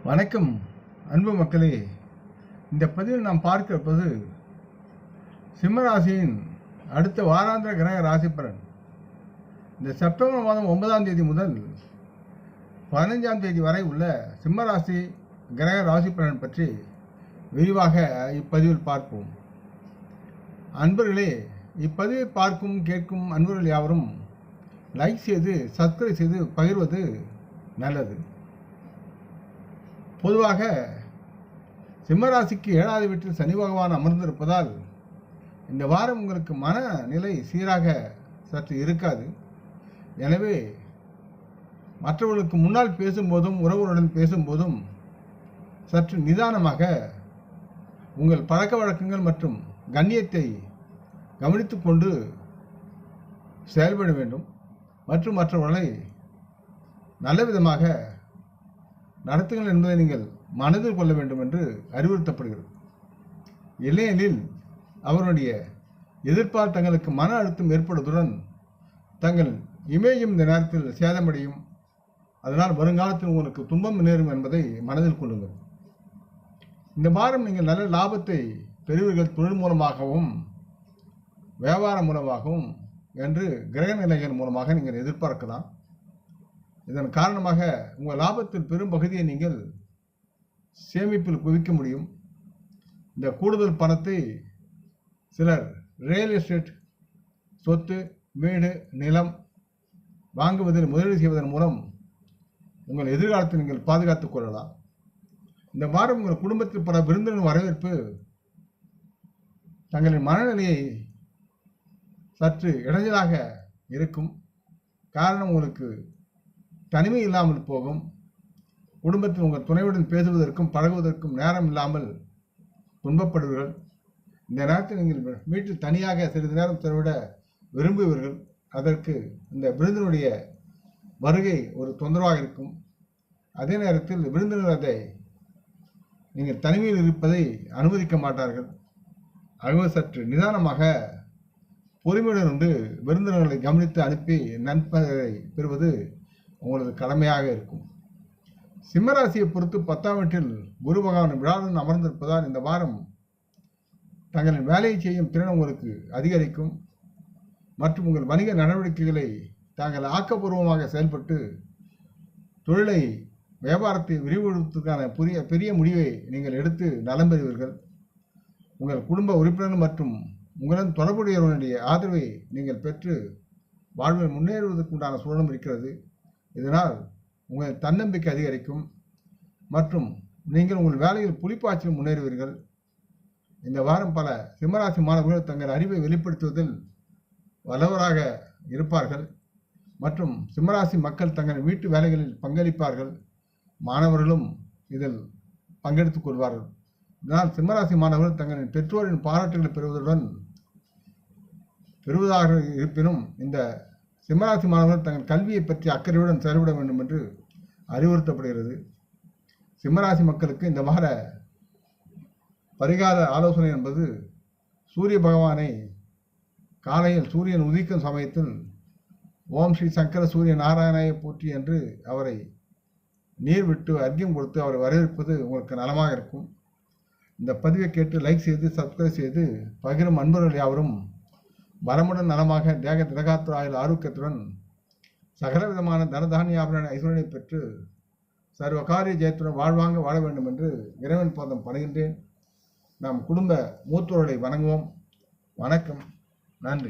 வணக்கம் அன்பு மக்களே. இந்த பதிவில் நாம் பார்க்கிறப்போது சிம்மராசியின் அடுத்த வாராந்திர கிரக ராசி பலன் இந்த செப்டம்பர் மாதம் 9ஆம் தேதி முதல் 15ஆம் தேதி வரை உள்ள சிம்மராசி கிரக ராசி பலன் பற்றி விரிவாக இப்பதிவில் பார்ப்போம். அன்பர்களே, இப்பதிவை பார்க்கும் கேட்கும் அன்பர்கள் யாவரும் லைக் செய்து சப்ஸ்கிரைப் செய்து பகிர்வது நல்லது. பொதுவாக சிம்மராசிக்கு 7வது வீட்டில் சனி பகவான் அமர்ந்திருப்பதால் இந்த வாரம் உங்களுக்கு மனநிலை சீராக சற்று இருக்காது. எனவே மற்றவர்களுக்கு முன்னால் பேசும்போதும் உறவுகளுடன் பேசும்போதும் சற்று நிதானமாக உங்கள் பழக்க வழக்கங்கள் மற்றும் கண்ணியத்தை கவனித்து கொண்டு செயல்பட வேண்டும் மற்றும் மற்றவர்களை நல்ல விதமாக நடத்துங்கள் என்பதை நீங்கள் மனதில் கொள்ள வேண்டும் என்று அறிவுறுத்தப்படுகிறது. இல்லையெனில் அவருடைய எதிர்ப்பால் தங்களுக்கு மன அழுத்தம் ஏற்படுவதுடன் தங்கள் இமேஜும் இந்த நேரத்தில் சேதமடையும். அதனால் வருங்காலத்தில் உங்களுக்கு துன்பம் நேரும் என்பதை மனதில் கொள்ளுங்கள். இந்த வாரம் நீங்கள் நல்ல லாபத்தை பெறுவீர்கள். தொழில் மூலமாகவும் வியாபாரம் மூலமாகவும் என்று கிரக நிலைகள் மூலமாக நீங்கள் எதிர்பார்க்கலாம். இதன் காரணமாக உங்கள் லாபத்தில் பெரும் பகுதியை நீங்கள் சேமிப்பில் குவிக்க முடியும். இந்த கூடுதல் பணத்தை சிலர் ரியல் எஸ்டேட், சொத்து, வீடு, நிலம் வாங்குவதில் முதலீடு செய்வதன் மூலம் உங்கள் எதிர்காலத்தை நீங்கள் பாதுகாத்துக் கொள்ளலாம். இந்த வாரம் உங்கள் குடும்பத்தில் பல விருந்தினர் வரவேற்பு தங்களின் மனநிலையை சற்று இடைஞ்சலாக இருக்கும். காரணம், உங்களுக்கு தனிமை இல்லாமல் போகும். குடும்பத்தில் உங்கள் துணையுடன் பேசுவதற்கும் பழகுவதற்கும் நேரம் இல்லாமல் துன்பப்படுவீர்கள். இந்த நேரத்தில் நீங்கள் வீட்டில் தனியாக சிறிது நேரம் செலவிட விரும்புவீர்கள். அதற்கு இந்த விருந்தினுடைய வருகை ஒரு தொந்தரவாக இருக்கும். அதே நேரத்தில் விருந்தினர் அதை நீங்கள் தனிமையில் இருப்பதை அனுமதிக்க மாட்டார்கள். ஆகவே சற்று நிதானமாக பொறுமையுடன் வந்து விருந்தினர்களை கவனித்து அனுப்பி நண்பரை பெறுவது உங்களது கடமையாக இருக்கும். சிம்மராசியை பொறுத்து 10ஆம் வீட்டில் குரு பகவான் விழாவுடன் அமர்ந்திருப்பதால் இந்த வாரம் தங்களின் வேலையை செய்யும் திறன் உங்களுக்கு அதிகரிக்கும் மற்றும் உங்கள் வணிக நடவடிக்கைகளை தாங்கள் ஆக்கப்பூர்வமாக செயல்பட்டு தொழிலை வியாபாரத்தை விரிவுபடுத்துவதற்கான பெரிய முடிவை நீங்கள் எடுத்து நலம் பெறுவீர்கள். உங்கள் குடும்ப உறுப்பினர்கள் மற்றும் உங்களுடன் தொடர்புடையவர்களுடைய ஆதரவை நீங்கள் பெற்று வாழ்வில் முன்னேறுவதற்குண்டான சூழலும் இருக்கிறது. இதனால் உங்கள் தன்னம்பிக்கை அதிகரிக்கும் மற்றும் நீங்கள் உங்கள் வேலையில் புலிப்பாய்ச்சல் முன்னேறுவீர்கள். இந்த வாரம் பல சிம்மராசி மாணவர்கள் தங்கள் அறிவை வெளிப்படுத்துவதில் வல்லவராக இருப்பார்கள் மற்றும் சிம்மராசி மக்கள் தங்கள் வீட்டு வேலைகளில் பங்களிப்பார்கள். மாணவர்களும் இதில் பங்கெடுத்துக் கொள்வார்கள். இதனால் சிம்மராசி மாணவர்கள் தங்களின் பெற்றோரின் பாராட்டுகளை பெறுவதாக இருப்பினும் இந்த சிம்மராசி மாணவர்கள் தங்கள் கல்வியை பற்றி அக்கறையுடன் செயல்பட வேண்டும் என்று அறிவுறுத்தப்படுகிறது. சிம்மராசி மக்களுக்கு இந்த வார பரிகார ஆலோசனை என்பது சூரிய பகவானை காலையில் சூரியன் உதிக்கும் சமயத்தில் ஓம் ஸ்ரீ சங்கர சூரிய நாராயணாயை போற்றி என்று அவரை நீர் விட்டு அர்க்கியம் கொடுத்து அவரை வரவேற்பது உங்களுக்கு நலமாக இருக்கும். இந்த பதிவை கேட்டு லைக் செய்து சப்ஸ்கிரைப் செய்து பகிரும் அன்பர்கள் யாவரும் பலமுடன் நலமாக திரகாத்துராயில் ஆரோக்கியத்துடன் சகல விதமான தனதானியாபரண ஐஸ்வரனை பெற்று சர்வ காரிய ஜெயத்துடன் வாழ்வாங்க வாழ வேண்டும் என்று இறைவன் பாதம் பணிகின்றேன். நாம் குடும்ப மூத்தோர்களை வணங்குவோம். வணக்கம். நன்றி.